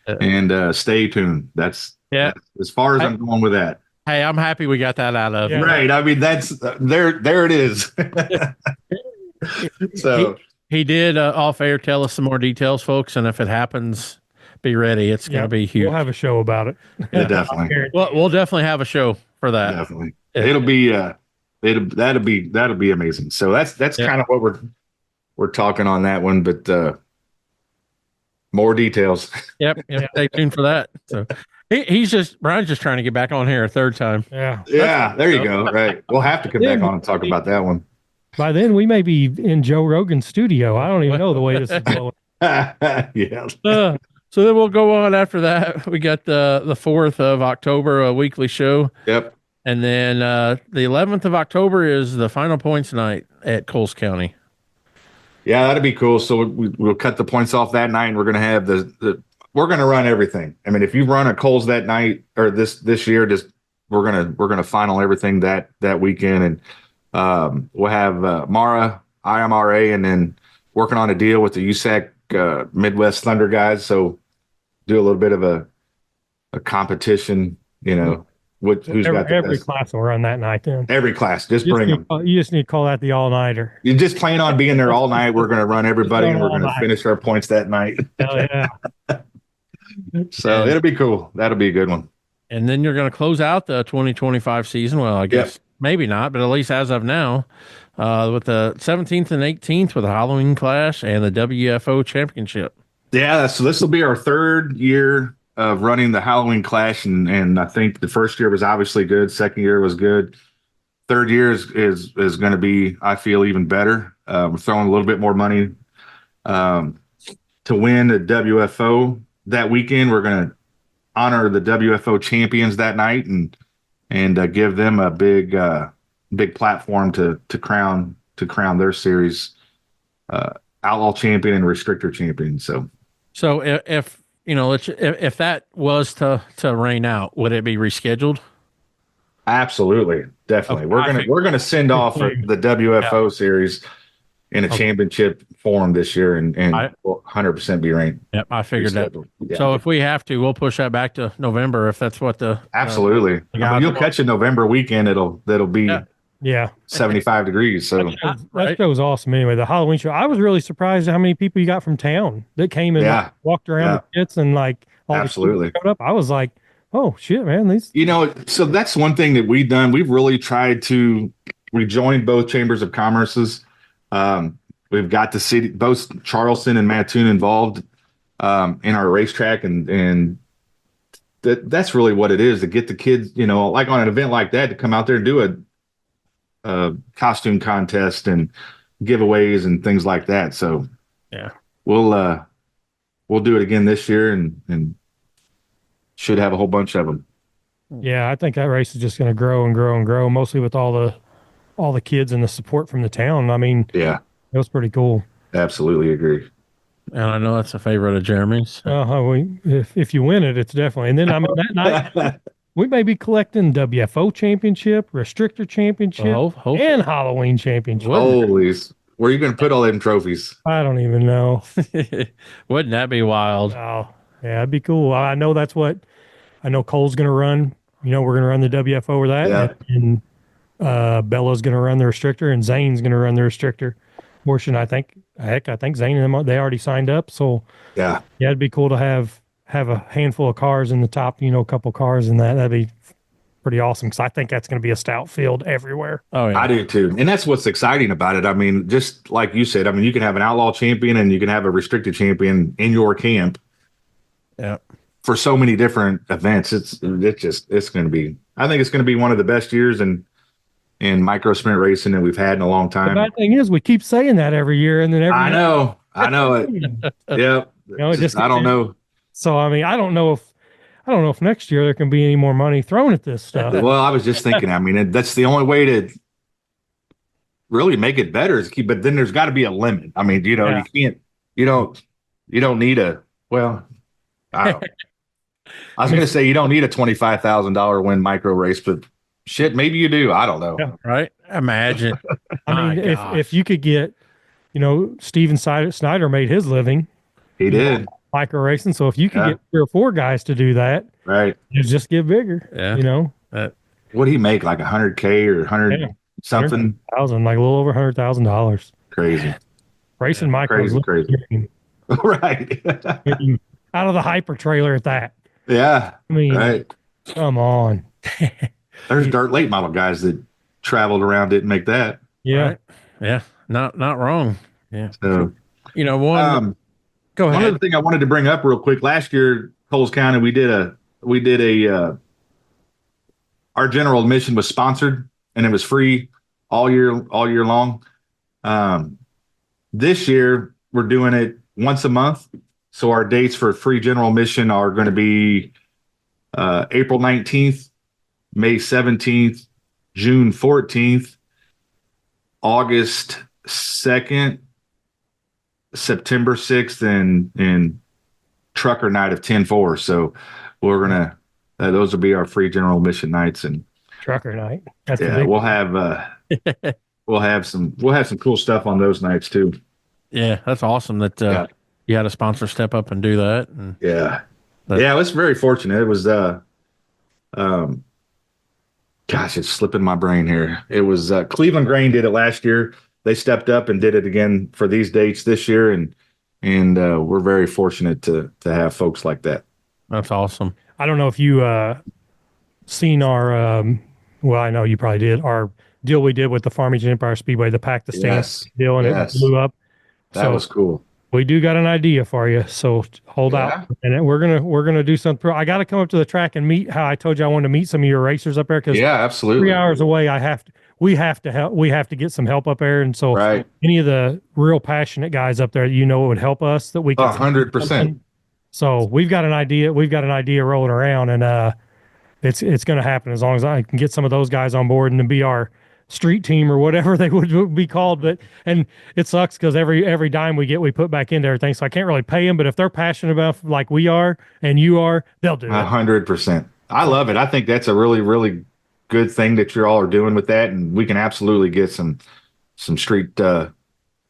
and stay tuned. That's as far as I'm going with that.
Hey, I'm happy we got that out of
Yeah.
Right. I mean, that's there it is. So
he did off air tell us some more details, folks, and if it happens, be ready. It's going to be huge.
We'll have a show about it.
yeah, definitely.
We'll definitely have a show for that.
Definitely. It'll be amazing. So that's kind of what we're talking on that one, but more details.
Yep. Stay tuned for that. So Brian's just trying to get back on here a third time.
Yeah.
Yeah, there you go. Right. We'll have to come back on and talk about that one.
By then, we may be in Joe Rogan's studio. I don't even know the way this is going.
Yeah.
So then we'll go on after that. We got the 4th of October, a weekly show.
Yep.
And then the 11th of October is the final points night at Coles County.
Yeah, that'd be cool. So we'll cut the points off that night, and we're going to have we're going to run everything. I mean, if you run a Coles that night or this year, we're going to final everything that weekend, and we'll have Mara, IMRA, and then working on a deal with the USAC Midwest Thunder guys. So do a little bit of a competition, who's got the
every
best.
class will run that night. Then
Every class, just bring them.
You just need to call that the all-nighter.
You just plan on being there all night. We're going to run everybody, and we're going to finish our points that night.
Hell yeah.
So it'll be cool. That'll be a good one.
And then you're going to close out the 2025 season. Well, I guess maybe not, but at least as of now, with the 17th and 18th with the Halloween Clash and the WFO Championship.
Yeah, so this will be our third year of running the Halloween Clash, and I think the first year was obviously good. Second year was good. Third year is going to be, I feel, even better. We're throwing a little bit more money to win the WFO that weekend. We're going to honor the WFO champions that night and give them a big platform to crown their series outlaw champion and restrictor champion. So if that was to rain out, would it be rescheduled? Absolutely, definitely.
Okay,
We're gonna send off the WFO series in a championship form this year, and will 100% be ranked.
Yep, I figured that.
Yeah.
So if we have to, we'll push that back to November if that's what the
absolutely. You'll catch a November weekend. That'll be 75 degrees. So
that show's awesome. Anyway, the Halloween show. I was really surprised at how many people you got from town that came and walked around the pits and all
absolutely
the showed up. I was like, oh shit, man!
So that's one thing that we've done. We've really tried to. We joined both chambers of commerces. We've got the city, both Charleston and Mattoon involved in our racetrack, and that's really what it is to get the kids, like on an event like that, to come out there and do a costume contest and giveaways and things like that. So we'll do it again this year and should have a whole bunch of them.
Yeah, I think that race is just going to grow and grow and grow, mostly with all the kids and the support from the town. I mean,
Yeah,
it was pretty cool.
absolutely agree.
And I know that's a favorite of Jeremy's.
If you win it, it's definitely. And then I mean that night we may be collecting WFO championship, restrictor championship, and Halloween championship.
Holy, where are you going to put all them trophies?
I don't even know.
Wouldn't that be wild?
Oh, yeah, it'd be cool. I know that's what I know. Cole's going to run. You know, we're going to run the WFO with that,
Yeah.
and Bella's going to run the restrictor, and Zane's going to run the restrictor portion. I think Zane and them, they already signed up. So
Yeah,
it'd be cool to have a handful of cars in the top, a couple cars in that. That'd be pretty awesome because I think that's going to be a stout field everywhere.
Oh yeah,
I do too. And that's what's exciting about it. I mean, just like you said, I mean, you can have an outlaw champion and you can have a restricted champion in your camp.
Yeah.
For so many different events. It's going to be, I think it's going to be one of the best years in micro sprint racing that we've had in a long time.
The bad thing is we keep saying that every year, and then every
I know it. Yeah. I don't know.
So I mean, I don't know if next year there can be any more money thrown at this stuff.
Well, I was just thinking, I mean, that's the only way to really make it better is keep, but then there's got to be a limit. I mean, you can't, you don't need I was going to say you don't need a $25,000 win micro race, but shit, maybe you do. I don't know.
Yeah, right? Imagine.
I mean, if you could get, Steven Snyder made his living.
He did.
Micro racing. So if you could get 3 or 4 guys to do that,
right,
you just get bigger.
Yeah.
What do he make? Like $100K or 100 something?
$100,000, like a little over $100,000.
Crazy.
Racing micros.
Crazy. Right.
Out of the hyper trailer at that.
Yeah.
I mean,
right.
Come on.
There's dirt late model guys that traveled around, didn't make that.
Yeah.
Right. Yeah. Not wrong. Yeah.
So,
go ahead.
One other thing I wanted to bring up real quick. Last year, Coles County, we did a our general admission was sponsored and it was free all year long. This year we're doing it once a month. So our dates for free general admission are going to be April 19th, May 17th, June 14th, August 2nd, September 6th, and trucker night of 10/4. So we're going to, those will be our free general admission nights. And
trucker night.
We'll have some cool stuff on those nights too.
Yeah. That's awesome that, you had a sponsor step up and do that. And
it was very fortunate. It was, it's slipping my brain here. It was Cleveland Grain did it last year. They stepped up and did it again for these dates this year, and we're very fortunate to have folks like that.
That's awesome.
I don't know if you seen our well, I know you probably did, our deal we did with the Farmington Empire Speedway, the Pack the Stand deal, and it blew up.
That was cool.
We do got an idea for you, so hold out, and we're gonna do something. I got to come up to the track and meet. How I told you I wanted to meet some of your racers up there because
absolutely
3 hours away. We have to help. We have to get some help up there, and so any of the real passionate guys up there, it would help us that we can
100%.
So we've got an idea. We've got an idea rolling around, and it's going to happen as long as I can get some of those guys on board and to be our street team or whatever they would be called. And it sucks because every dime we get, we put back into everything. So I can't really pay them, but if they're passionate about like we are and you are, they'll do it.
100%. I love it. I think that's a really, really good thing that you all are doing with that. And we can absolutely get some street, get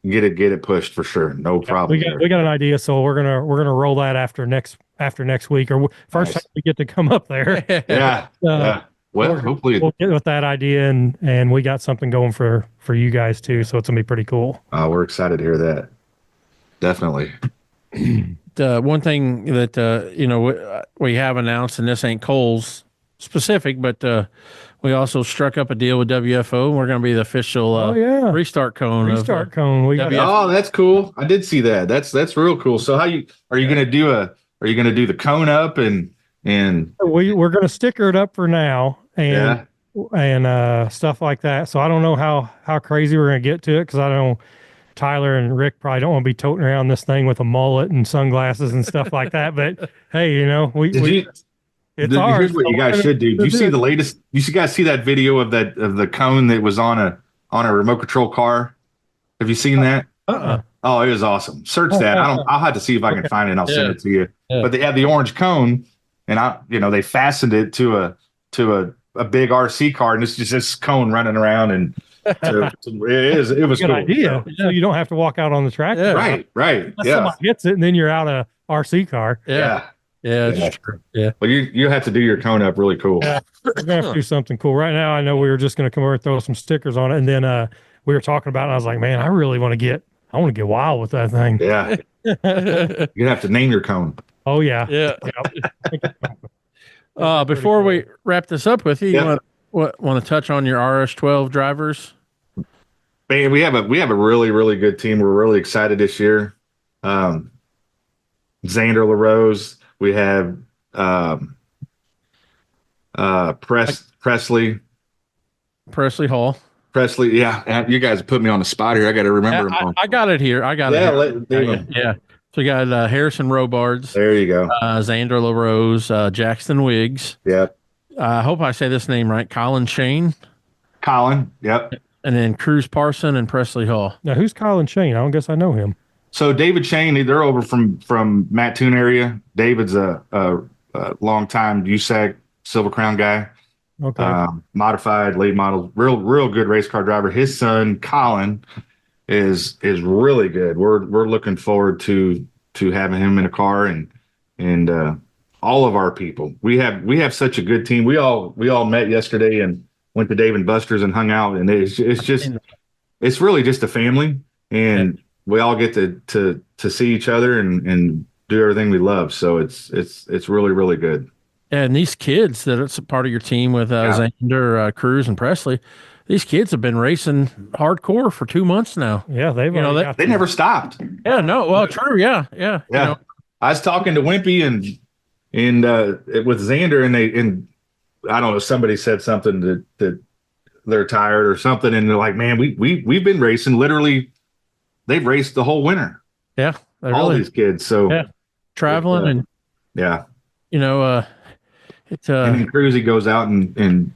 it pushed for sure. No problem.
We got an idea. So we're going to roll that after next week or first time we get to come up there.
Yeah. Well, hopefully
we'll get with that idea and we got something going for you guys too. So it's gonna be pretty cool.
We're excited to hear that. Definitely.
One thing that, we have announced, and this ain't Cole's specific, but, we also struck up a deal with WFO and we're going to be the official, restart cone.
Cone. We got
that's cool. I did see that. That's real cool. So are you going to do the cone up and
we're going to sticker it up for now and stuff like that. So I don't know how crazy we're going to get to it because I don't. Tyler and Rick probably don't want to be toting around this thing with a mullet and sunglasses and stuff like that. But hey, It's ours.
Here's what you guys should do. Do you see the latest? You guys see that video of the cone that was on a remote control car? Have you seen that? Oh, it was awesome. Search that. I'll have to see if I can find it and I'll send it to you. Yeah. But they had the orange cone and they fastened it to a big RC car and it's just this cone running around and it was
good
cool.
Idea. So you don't have to walk out on the track.
Yeah. Right.
Unless somebody hits it and then you're out of RC car.
Yeah. It's true. Yeah.
Well, you have to do your cone up really cool.
We're gonna have to do something cool. Right now, I know we were just gonna come over and throw some stickers on it, and then we were talking about it, and I was like, man, I want to get wild with that thing.
Yeah. You have to name your cone.
Oh yeah.
Yeah. Before we wrap this up with you, you want to touch on your RS12 drivers?
Man, we have a really, really good team. We're really excited this year. Xander LaRose. We have Presley
Hall.
Presley, yeah. You guys put me on the spot here. I got to remember them.
I got it here. Yeah. So we got Harrison Robards.
There you go.
Xander LaRose, Jackson Wiggs.
Yep.
I hope I say this name right. Colin Shane.
Yep.
And then Cruz Parson and Presley Hall.
Now, who's Colin Shane? I don't guess I know him.
So David Shane, they're over from Mattoon area. David's a longtime USAC Silver Crown guy.
Okay.
Modified, late model, real good race car driver. His son Colin is really good. We're looking forward to having him in a car and all of our people. We have such a good team. We all met yesterday and went to Dave and Buster's and hung out, and it's really just a family, and we all get to see each other and do everything we love. So it's really, really good.
And these kids that are part of your team with Xander, Cruz, and Presley, these kids have been racing hardcore for 2 months now.
Yeah, they
never stopped.
Yeah, no, well, true, yeah.
I was talking to Wimpy and with Xander, and I don't know, somebody said something that they're tired or something, and they're like, man, we've been racing literally. They've raced the whole winter.
Yeah,
all these kids. So
traveling and it's
and then Cruz, he goes out and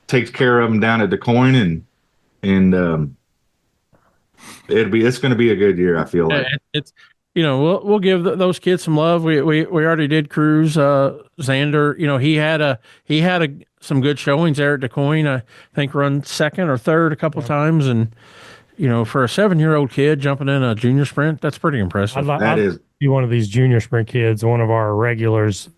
takes care of them down at DeCoin, and it's going to be a good year. I feel like
it's we'll give those kids some love. We already did Cruz, Xander. He had some good showings there at DeCoin. I think run second or third a couple times, and for a 7-year-old kid jumping in a junior sprint, that's pretty impressive.
I'd be one of these junior sprint kids, one of our regulars.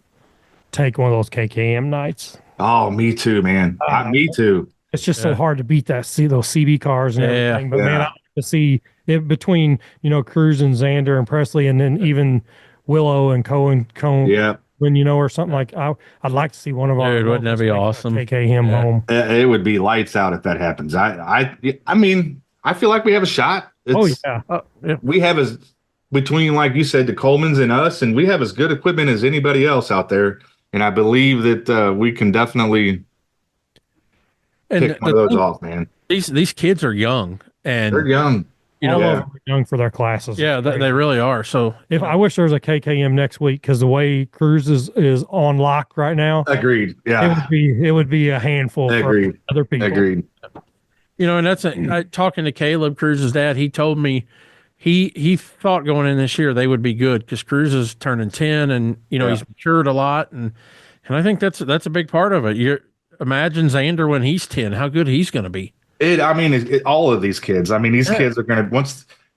Take one of those KKM nights.
Oh, me too, man. Me too.
It's just so hard to beat those CB cars and everything. But man, I like to see it between Cruz and Xander and Presley, and then even Willow and Cone.
Yeah.
Or something like I'd like to see one of our.
Dude, wouldn't that be awesome?
KKM home.
It would be lights out if that happens. I mean, I feel like we have a shot. We have between, like you said, the Colemans and us, and we have as good equipment as anybody else out there. And I believe that we can definitely pick one of those off, man.
These kids are young, and
they're young.
All of them are young for their classes.
Yeah, they really are. So
I wish there was a KKM next week, because the way Cruz is on lock right now.
Agreed. Yeah,
it would be a handful.
Agreed.
For other people.
Agreed.
And that's talking to Caleb, Cruz's dad. He told me he thought going in this year they would be good, because Cruz is turning 10, and he's matured a lot, and I think that's a big part of it. You imagine Xander when he's 10, how good he's going to be.
All of these kids. I mean, these kids are going to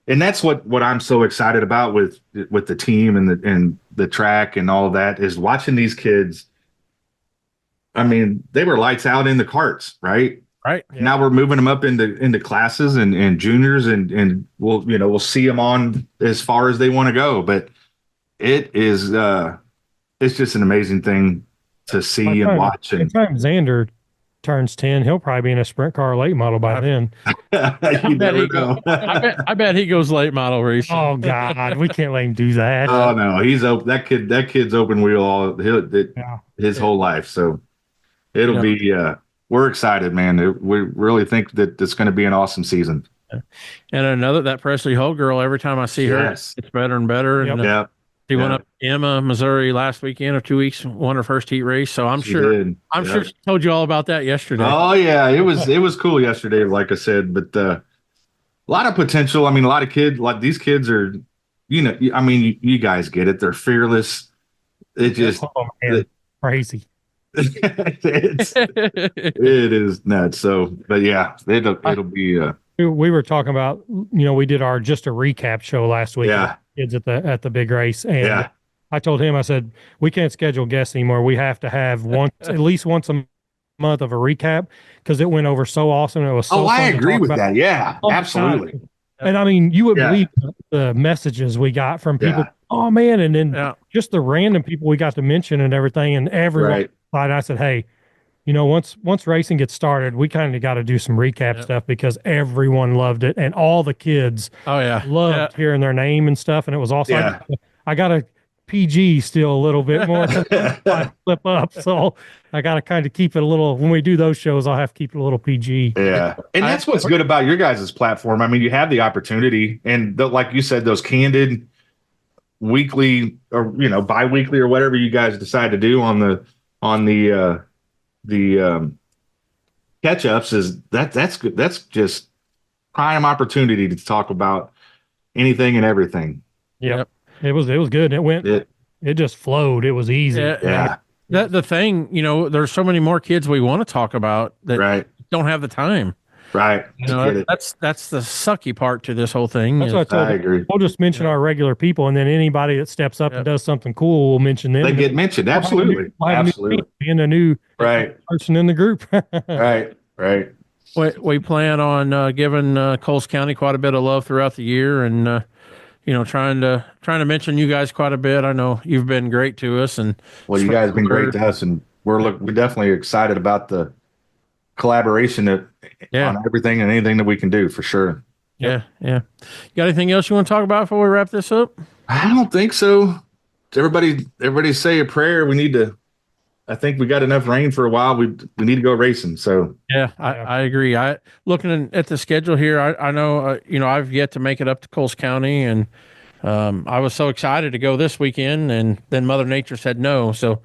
and that's what I'm so excited about with the team and the track and all of that, is watching these kids. I mean, they were lights out in the karts, right?
Right.
Yeah. Now we're moving them up into classes and juniors, and we'll see them on as far as they want to go. But it is it's just an amazing thing to see and watch. And
by the time Xander turns 10, he'll probably be in a sprint car late model by then.
You never know.
I bet he goes late model racing.
Oh God, we can't let him do that.
Oh no, he's open. That kid's open wheel his whole life. So it'll be. We're excited, man. We really think that it's going to be an awesome season.
And that Presley Hull girl, every time I see her, it's better and better.
Yep.
And She went up to Emma, Missouri last weekend or 2 weeks, won her first heat race. So I'm
She
sure
did.
I'm sure she told you all about that yesterday.
Oh yeah, it was cool yesterday, like I said, but a lot of potential. I mean, a lot of kids, like these kids are, I mean, you guys get it. They're fearless. It just
crazy.
It is nuts. So, but yeah, it'll be
We were talking about, we did just a recap show last week.
Yeah.
Kids at the big race, and
Yeah.
I told him, I said, we can't schedule guests anymore. We have to have at least once a month of a recap because it went over so awesome. It was so
I
fun to
agree
talk
with
about.
that. Yeah,
Oh,
absolutely.
God. And I mean, you would
Yeah.
believe the messages we got from people.
Yeah.
Oh man, and then just the random people we got to mention and everything, and everyone.
Right.
And I said, hey, once racing gets started, we kind of got to do some recap stuff because everyone loved it, and all the kids loved hearing their name and stuff, and it was awesome.
Yeah.
I got a PG still a little bit more I flip up, so I got to kind of keep it a little. When we do those shows, I'll have to keep it a little PG.
Yeah, and that's what's good about your guys' platform. I mean, you have the opportunity, and like you said, those candid weekly or bi-weekly or whatever you guys decide to do on the catch-ups that's good. That's just prime opportunity to talk about anything and everything.
Yep. It was good. It just flowed. It was easy.
Yeah.
The thing, there's so many more kids we want to talk about that don't have the time.
Right.
That's the sucky part to this whole thing.
That's what I told
I agree.
We'll just mention our regular people, and then anybody that steps up and does something cool, we'll mention them.
They get mentioned. Absolutely. Absolutely.
Being a new person in the group.
Right.
We plan on giving Coles County quite a bit of love throughout the year, and trying to mention you guys quite a bit. I know you've been great to us, and
you guys have been great to us, and we're definitely excited about the collaboration on everything and anything that we can do for sure.
Yeah. You got anything else you want to talk about before we wrap this up?
I don't think so. Everybody say a prayer. I think we got enough rain for a while. We need to go racing. So
I agree. Looking at the schedule here, I know I've yet to make it up to Coles County, and I was so excited to go this weekend, and then Mother Nature said no. So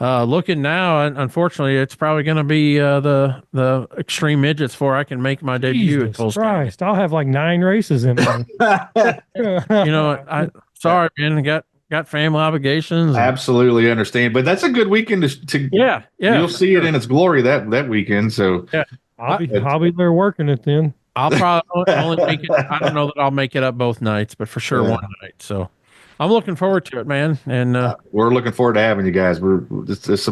looking now, unfortunately, it's probably going to be the Extreme Midgets before I can make my debut at Coles County.
I'll have like 9 races in there.
Sorry, man. Got family obligations.
Absolutely understand, but that's a good weekend to You'll see it in its glory that weekend. So
I'll be there working it then.
I'll probably only make it. I don't know that I'll make it up both nights, but for sure one night. So I'm looking forward to it, man. And
we're looking forward to having you guys. This is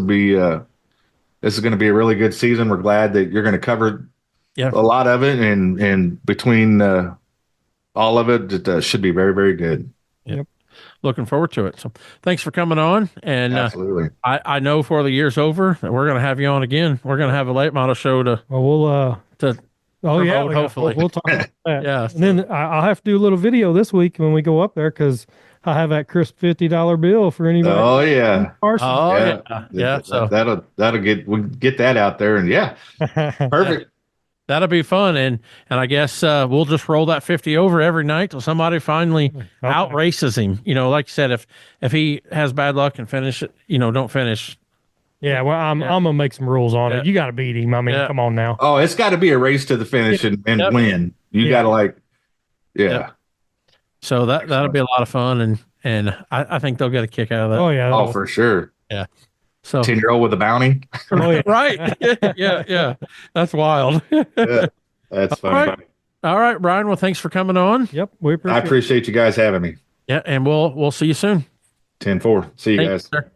going to be a really good season. We're glad that you're going to cover a lot of it, and between all of it should be very, very good.
Yep. Looking forward to it. So thanks for coming on. And
absolutely.
I know before the year's over that we're going to have you on again. We're going to have a late model show to promote, hopefully.
We'll talk about that.
Yeah.
And then I'll have to do a little video this week when we go up there, because I have that crisp $50 bill for anybody.
Oh yeah.
Yeah. So
we'll get that out there, and perfect.
That'll be fun, and I guess we'll just roll that 50 over every night till somebody finally out races him. Like you said, if he has bad luck and finish it, don't finish.
Yeah, well, I'm gonna make some rules on it. You got to beat him. I mean, come on now.
Oh, it's got to be a race to the finish and win. You got to
So that'll be a lot of fun, and I think they'll get a kick out of that.
Oh yeah.
Oh, for sure.
Yeah. So
10-year-old with a bounty.
Right. Yeah. That's wild.
That's fun.
All right, Brian. Well, thanks for coming on.
Yep.
I appreciate you guys having me.
Yeah, and we'll see you soon.
10-4. See you guys.
Sir.